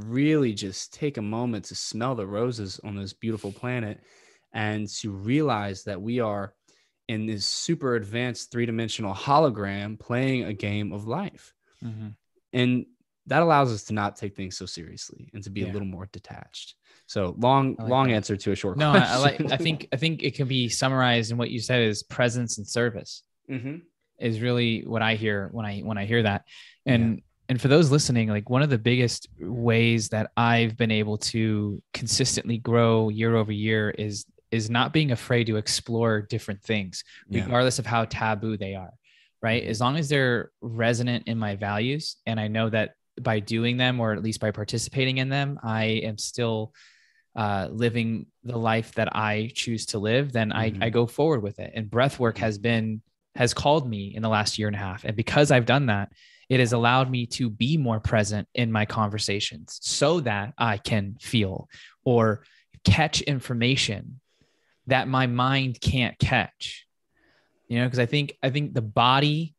really just take a moment to smell the roses on this beautiful planet and to realize that we are in this super advanced 3-dimensional hologram playing a game of life. Mm-hmm. And that allows us to not take things so seriously and to be a little more detached. So long answer to a short question. I think it can be summarized in what you said is presence and service. Mm-hmm. Is really what I hear when I hear that. And for those listening, like one of the biggest ways that I've been able to consistently grow year over year is not being afraid to explore different things, regardless of how taboo they are, right? Mm-hmm. As long as they're resonant in my values, and I know that by doing them, or at least by participating in them, I am still living the life that I choose to live, then I go forward with it. And breathwork has called me in the last year and a half. And because I've done that, it has allowed me to be more present in my conversations so that I can feel or catch information that my mind can't catch, because I think the body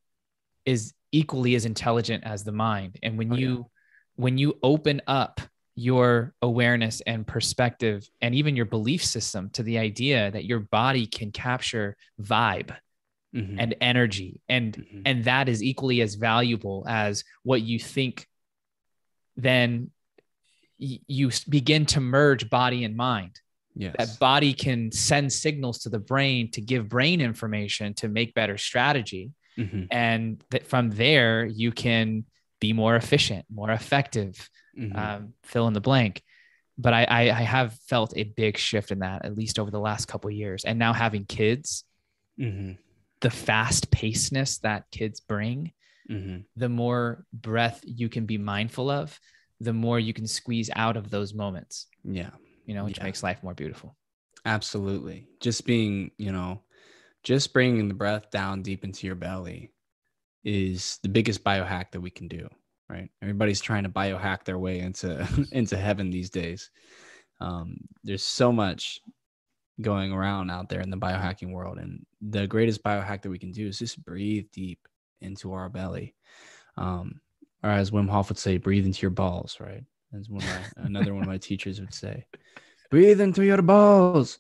is equally as intelligent as the mind. And when you open up your awareness and perspective and even your belief system to the idea that your body can capture vibe and energy, and that is equally as valuable as what you think, then you begin to merge body and mind. Yes. That body can send signals to the brain to give brain information to make better strategy. And that from there, you can be more efficient, more effective, fill in the blank. But I have felt a big shift in that, at least over the last couple of years. And now having kids, the fast pacedness that kids bring, the more breath you can be mindful of, the more you can squeeze out of those moments. Yeah. Which makes life more beautiful. Absolutely. Just being, just bringing the breath down deep into your belly is the biggest biohack that we can do, right? Everybody's trying to biohack their way into heaven these days. There's so much going around out there in the biohacking world. And the greatest biohack that we can do is just breathe deep into our belly. Or as Wim Hof would say, breathe into your balls, right? As another one of my teachers would say, breathe into your balls.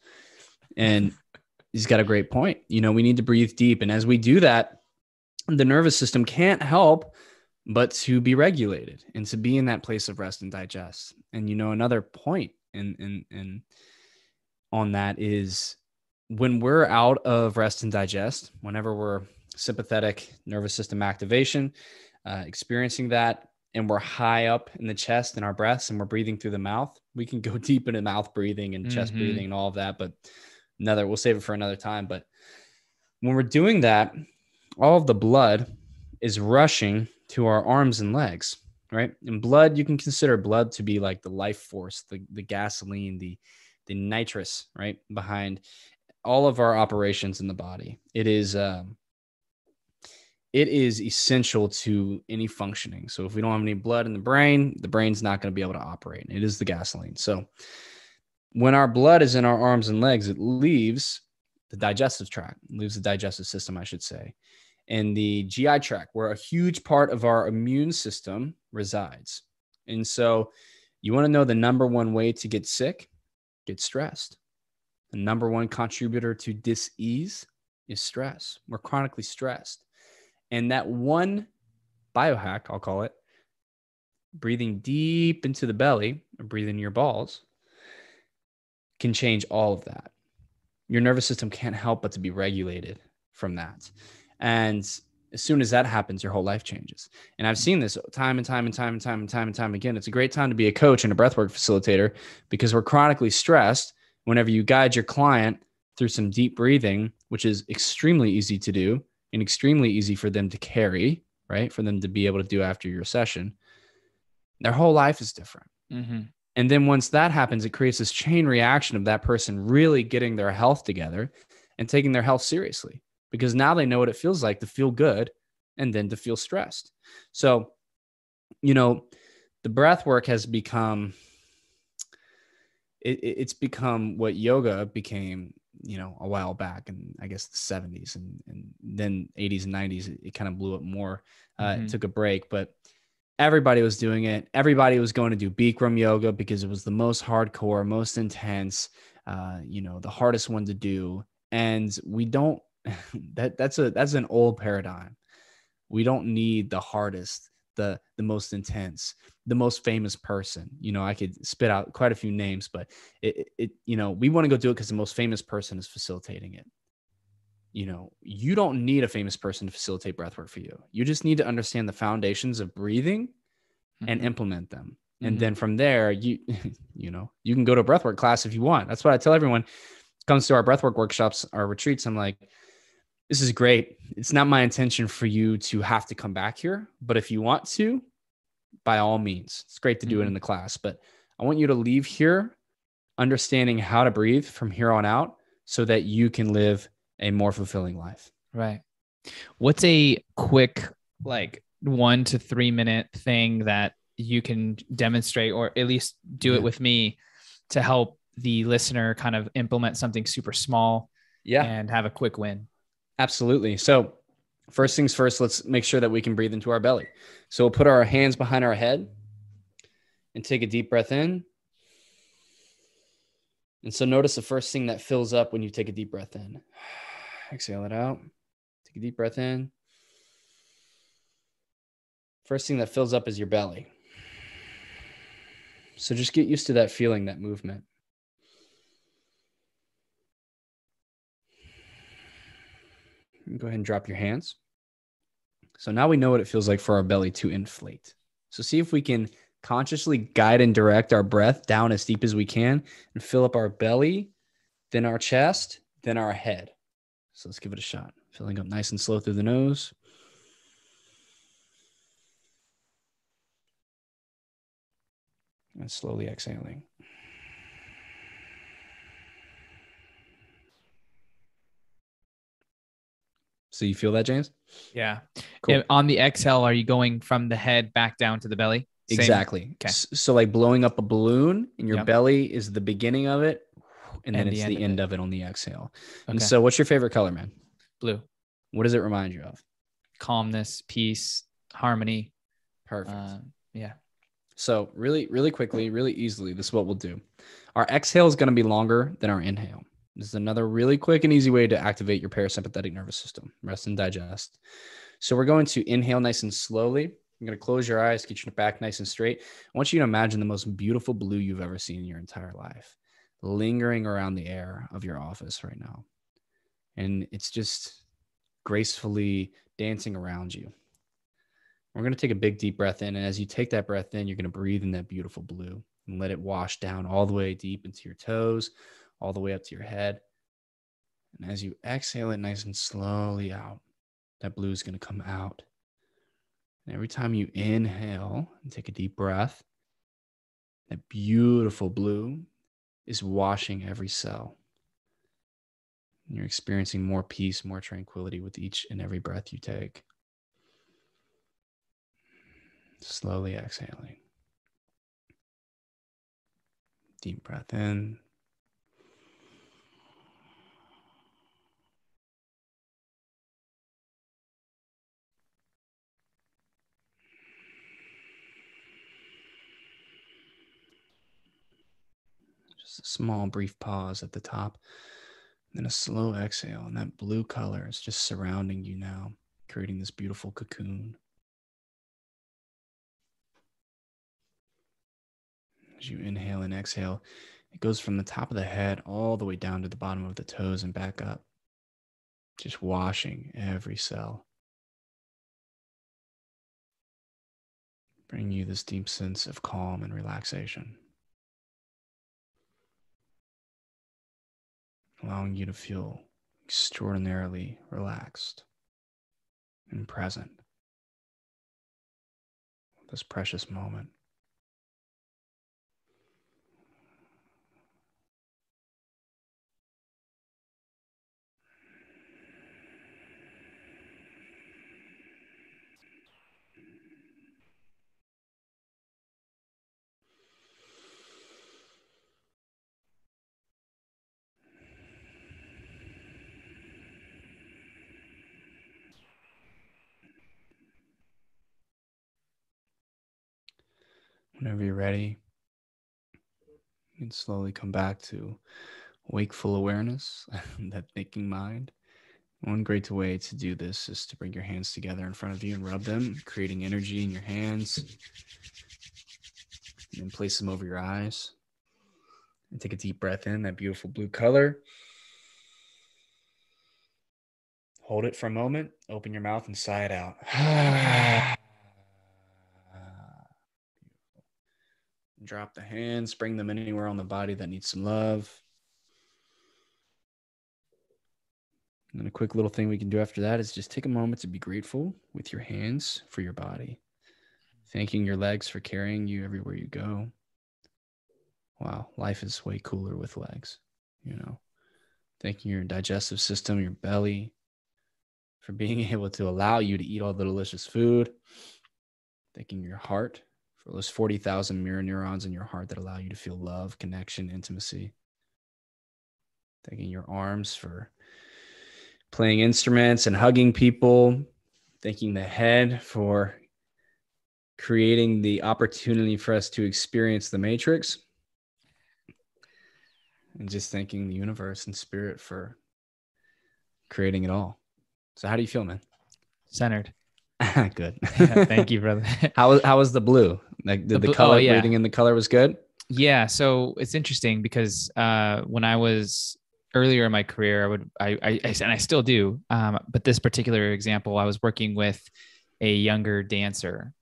And he's got a great point. We need to breathe deep. And as we do that, the nervous system can't help but to be regulated and to be in that place of rest and digest. And, another point in on that is when we're out of rest and digest, whenever we're sympathetic nervous system activation, experiencing that, and we're high up in the chest in our breaths and we're breathing through the mouth, we can go deep into mouth breathing and chest breathing and all of that, but we'll save it for another time. But when we're doing that, all of the blood is rushing to our arms and legs, right? And blood, you can consider blood to be like the life force, the gasoline, the nitrous, right, behind all of our operations in the body. It is essential to any functioning. So if we don't have any blood in the brain's not going to be able to operate. It is the gasoline. So when our blood is in our arms and legs, it leaves the digestive tract, leaves the digestive system, I should say, and the GI tract, where a huge part of our immune system resides. And so you want to know the number one way to get sick? Get stressed. The number one contributor to dis-ease is stress. We're chronically stressed. And that one biohack, I'll call it, breathing deep into the belly or breathing your balls, can change all of that. Your nervous system can't help but to be regulated from that. And as soon as that happens, your whole life changes. And I've seen this time and time again. It's a great time to be a coach and a breathwork facilitator because we're chronically stressed. Whenever you guide your client through some deep breathing, which is extremely easy to do and extremely easy for them to carry, right? For them to be able to do after your session, their whole life is different. And then once that happens, it creates this chain reaction of that person really getting their health together and taking their health seriously, because now they know what it feels like to feel good and then to feel stressed. So, the breath work has become, it's become what yoga became, a while back in, I guess, the 70s and then 80s and 90s, it kind of blew up more. It took a break, but everybody was doing it. Everybody was going to do Bikram yoga because it was the most hardcore, most intense, the hardest one to do. And we don't that's an old paradigm. We don't need the hardest, the most intense, the most famous person. I could spit out quite a few names, but we want to go do it because the most famous person is facilitating it. You don't need a famous person to facilitate breathwork for you. You just need to understand the foundations of breathing and implement them. And then from there, you can go to a breathwork class if you want. That's what I tell everyone comes to our breathwork workshops, our retreats. I'm like, this is great. It's not my intention for you to have to come back here, but if you want to, by all means, it's great to do it in the class, but I want you to leave here understanding how to breathe from here on out so that you can live a more fulfilling life. Right. What's a quick, like 1 to 3 minute thing that you can demonstrate, or at least do it with me, to help the listener kind of implement something super small and have a quick win? Absolutely. So first things first, let's make sure that we can breathe into our belly. So we'll put our hands behind our head and take a deep breath in. And so notice the first thing that fills up when you take a deep breath in. Exhale it out. Take a deep breath in. First thing that fills up is your belly. So just get used to that feeling, that movement. Go ahead and drop your hands. So now we know what it feels like for our belly to inflate. So see if we can consciously guide and direct our breath down as deep as we can and fill up our belly, then our chest, then our head. So let's give it a shot. Filling up nice and slow through the nose. And slowly exhaling. So you feel that, James? Yeah. Cool. On the exhale, are you going from the head back down to the belly? Same? Exactly. Okay. So like blowing up a balloon, and your belly is the beginning of it, and then it's the end of it on the exhale. Okay. And so what's your favorite color, man? Blue. What does it remind you of? Calmness, peace, harmony. Perfect. Yeah. So really, really quickly, really easily, this is what we'll do. Our exhale is going to be longer than our inhale. This is another really quick and easy way to activate your parasympathetic nervous system, rest and digest. So we're going to inhale nice and slowly. You're going to close your eyes, get your back nice and straight. I want you to imagine the most beautiful blue you've ever seen in your entire life, lingering around the air of your office right now. And it's just gracefully dancing around you. We're going to take a big deep breath in. And as you take that breath in, you're going to breathe in that beautiful blue and let it wash down all the way deep into your toes, all the way up to your head. And as you exhale it nice and slowly out, that blue is going to come out. And every time you inhale and take a deep breath, that beautiful blue is washing every cell. And you're experiencing more peace, more tranquility with each and every breath you take. Slowly exhaling. Deep breath in. Just a small, brief pause at the top. Then a slow exhale. And that blue color is just surrounding you now, creating this beautiful cocoon. As you inhale and exhale, it goes from the top of the head all the way down to the bottom of the toes and back up, just washing every cell. Bringing you this deep sense of calm and relaxation. Allowing you to feel extraordinarily relaxed and present with this precious moment. Whenever you're ready, you can slowly come back to wakeful awareness, that thinking mind, One great way to do this is to bring your hands together in front of you and rub them, creating energy in your hands. And then place them over your eyes. And take a deep breath in, that beautiful blue color. Hold it for a moment. Open your mouth and sigh it out. Drop the hands. Bring them anywhere on the body that needs some love. And then a quick little thing we can do after that is just take a moment to be grateful with your hands for your body. Thanking your legs for carrying you everywhere you go. Wow, life is way cooler with legs, you know. Thanking your digestive system, your belly, for being able to allow you to eat all the delicious food. Thanking your heart for those 40,000 mirror neurons in your heart that allow you to feel love, connection, intimacy. Thanking your arms for playing instruments and hugging people. Thanking the head for creating the opportunity for us to experience the matrix. And just thanking the universe and spirit for creating it all. So how do you feel, man? Centered. Good. Yeah, thank you, brother. How was the blue? Like did the color breathing in the color was good? Yeah. So it's interesting because when I was earlier in my career, and I still do. But this particular example, I was working with a younger dancer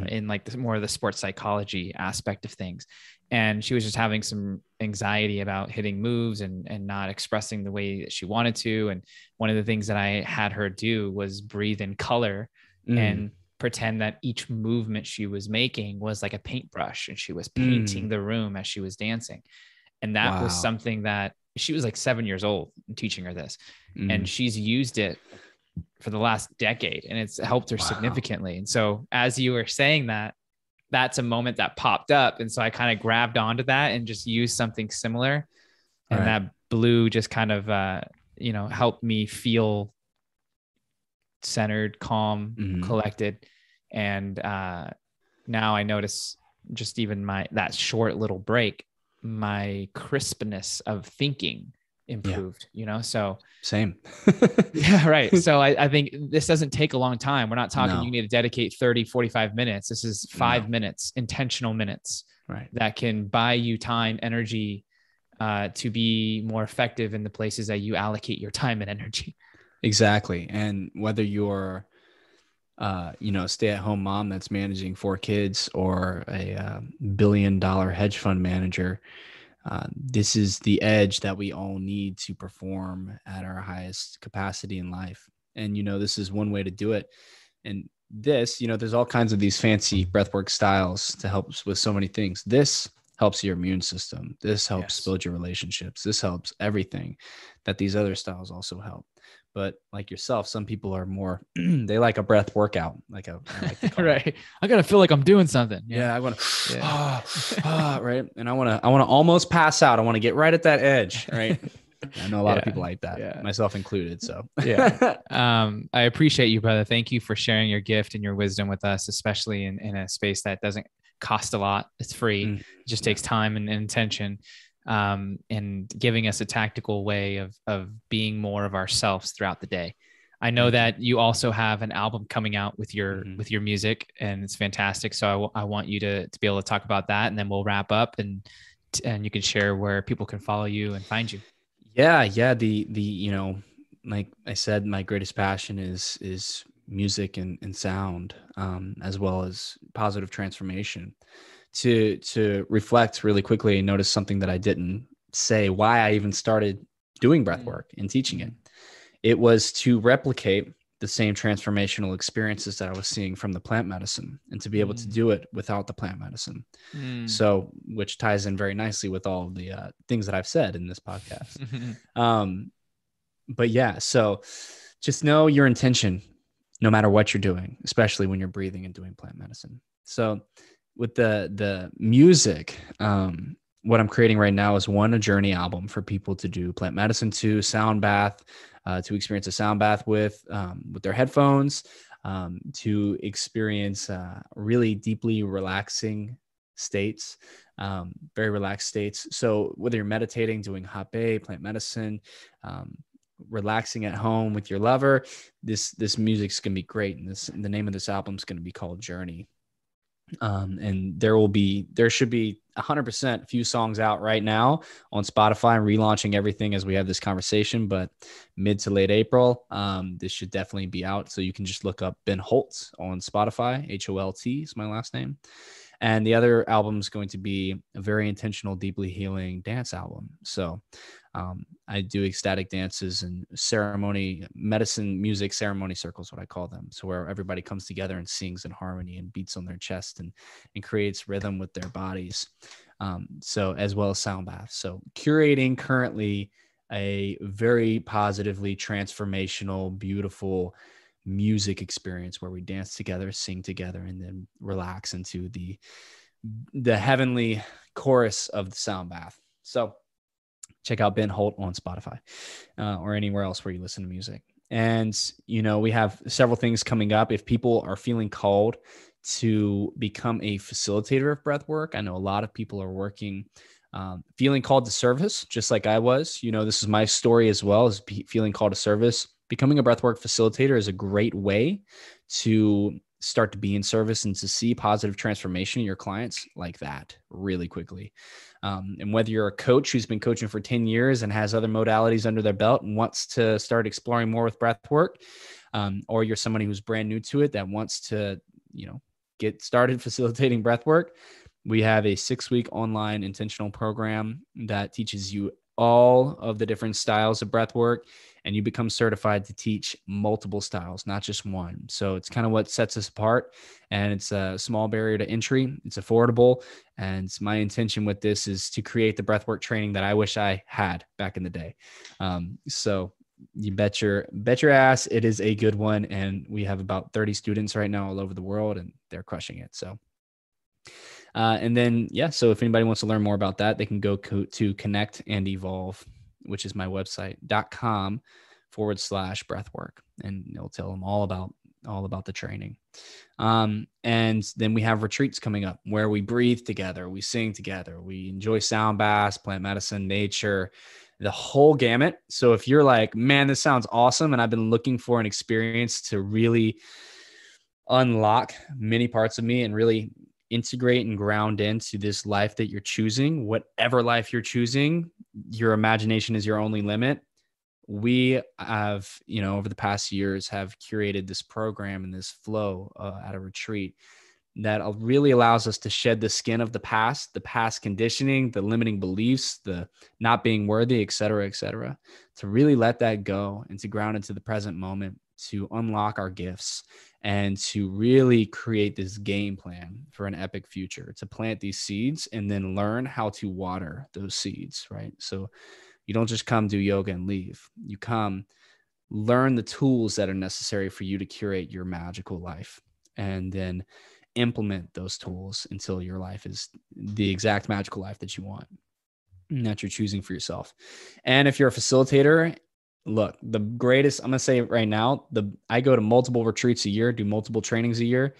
in like more of the sports psychology aspect of things. And she was just having some anxiety about hitting moves and not expressing the way that she wanted to. And one of the things that I had her do was breathe in color and pretend that each movement she was making was like a paintbrush and she was painting the room as she was dancing. And that was something that she was like 7 years old teaching her this. And she's used it for the last decade and it's helped her significantly. And so as you were saying that, that's a moment that popped up. And so I kind of grabbed onto that and just used something similar. And that blue just kind of, helped me feel centered, calm, collected. And now I notice just even that short little break, my crispness of thinking improved, so same. Yeah, right. So I think this doesn't take a long time. We're not talking you need to dedicate 30, 45 minutes. This is 5 minutes, intentional minutes that can buy you time, energy to be more effective in the places that you allocate your time and energy. Exactly. And whether you're stay-at-home mom that's managing 4 kids or a billion-dollar hedge fund manager, this is the edge that we all need to perform at our highest capacity in life. And, this is one way to do it. And this, there's all kinds of these fancy breathwork styles to help with so many things. This helps your immune system. This helps build your relationships. This helps everything that these other styles also help. But like yourself, some people are more, they like a breath workout. I like to call right. I got to feel like I'm doing something. Yeah. I want to, right. And I want to almost pass out. I want to get right at that edge. Right. I know a lot of people like that, myself included. So I appreciate you, brother. Thank you for sharing your gift and your wisdom with us, especially in a space that doesn't cost a lot. It's free. It just takes time and intention. And giving us a tactical way of being more of ourselves throughout the day. I know that you also have an album coming out with your music, and it's fantastic. So I want you to be able to talk about that, and then we'll wrap up, and you can share where people can follow you and find you. Yeah. The like I said, my greatest passion is music and sound, as well as positive transformation. To reflect really quickly and notice something that I didn't say, why I even started doing breath work and teaching it. It was to replicate the same transformational experiences that I was seeing from the plant medicine and to be able to do it without the plant medicine. So, which ties in very nicely with all of the things that I've said in this podcast. But yeah, so just know your intention, no matter what you're doing, especially when you're breathing and doing plant medicine. So with the music, what I'm creating right now is a journey album for people to do plant medicine to sound bath, to experience a sound bath with their headphones, to experience really deeply relaxing states, very relaxed states. So whether you're meditating, doing hot bay, plant medicine, relaxing at home with your lover, this music's going to be great. And the name of this album is going to be called Journey. And there should be 100% few songs out right now on Spotify. I'm relaunching everything as we have this conversation, but mid to late April, this should definitely be out. So you can just look up Ben Holt on Spotify. Holt is my last name. And the other album is going to be a very intentional, deeply healing dance album. So I do ecstatic dances and ceremony, medicine, music, ceremony circles, what I call them. So where everybody comes together and sings in harmony and beats on their chest and creates rhythm with their bodies. So as well as sound baths. So curating currently a very positively transformational, beautiful music experience where we dance together, sing together, and then relax into the heavenly chorus of the sound bath. So check out Ben Holt on Spotify or anywhere else where you listen to music. And, we have several things coming up. If people are feeling called to become a facilitator of breath work, I know a lot of people are working, feeling called to service, just like I was. This is my story as well, as feeling called to service. Becoming a breathwork facilitator is a great way to start to be in service and to see positive transformation in your clients like that really quickly. And whether you're a coach who's been coaching for 10 years and has other modalities under their belt and wants to start exploring more with breathwork, or you're somebody who's brand new to it that wants to, get started facilitating breathwork, we have a 6-week online intentional program that teaches you all of the different styles of breath work, and you become certified to teach multiple styles, not just one. So it's kind of what sets us apart, and it's a small barrier to entry. It's affordable. And my intention with this is to create the breathwork training that I wish I had back in the day. So you bet your ass it is a good one. And we have about 30 students right now all over the world, and they're crushing it. So and then, so if anybody wants to learn more about that, they can go to Connectandevolve, which is my website, .com/breathwork. And it'll tell them all about the training. And then we have retreats coming up where we breathe together, we sing together, we enjoy sound baths, plant medicine, nature, the whole gamut. So if you're like, man, this sounds awesome, and I've been looking for an experience to really unlock many parts of me and really integrate and ground into this life that you're choosing, whatever life you're choosing, your imagination is your only limit. We have, over the past years have curated this program and this flow at a retreat that really allows us to shed the skin of the past conditioning, the limiting beliefs, the not being worthy, et cetera, to really let that go and to ground into the present moment, to unlock our gifts and to really create this game plan for an epic future, to plant these seeds and then learn how to water those seeds, right? So you don't just come do yoga and leave. You come learn the tools that are necessary for you to curate your magical life, and then implement those tools until your life is the exact magical life that you want and that you're choosing for yourself. And if you're a facilitator, look, the greatest, I'm going to say it right now, I go to multiple retreats a year, do multiple trainings a year.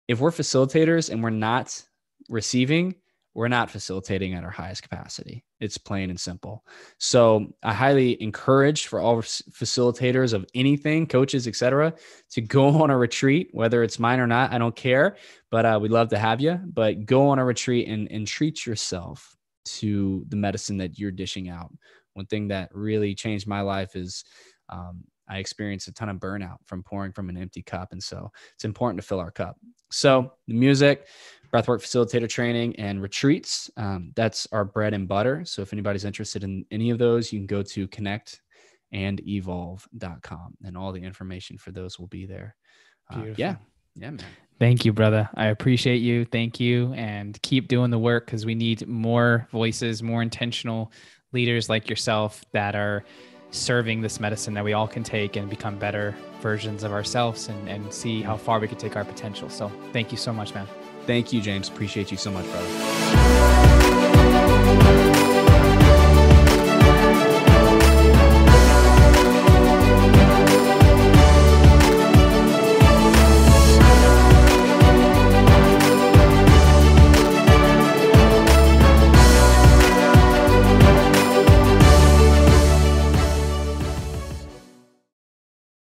If we're facilitators and we're not receiving, we're not facilitating at our highest capacity. It's plain and simple. So I highly encourage for all facilitators of anything, coaches, et cetera, to go on a retreat, whether it's mine or not, I don't care, but we'd love to have you. But go on a retreat and treat yourself to the medicine that you're dishing out. One thing that really changed my life is I experienced a ton of burnout from pouring from an empty cup. And so it's important to fill our cup. So the music, breathwork facilitator training, and retreats, that's our bread and butter. So if anybody's interested in any of those, you can go to connectandevolve.com, and all the information for those will be there. Yeah, man. Thank you, brother. I appreciate you. Thank you. And keep doing the work, because we need more voices, more intentional leaders like yourself that are serving this medicine that we all can take and become better versions of ourselves and see how far we can take our potential. So thank you so much, man. Thank you, James. Appreciate you so much, brother.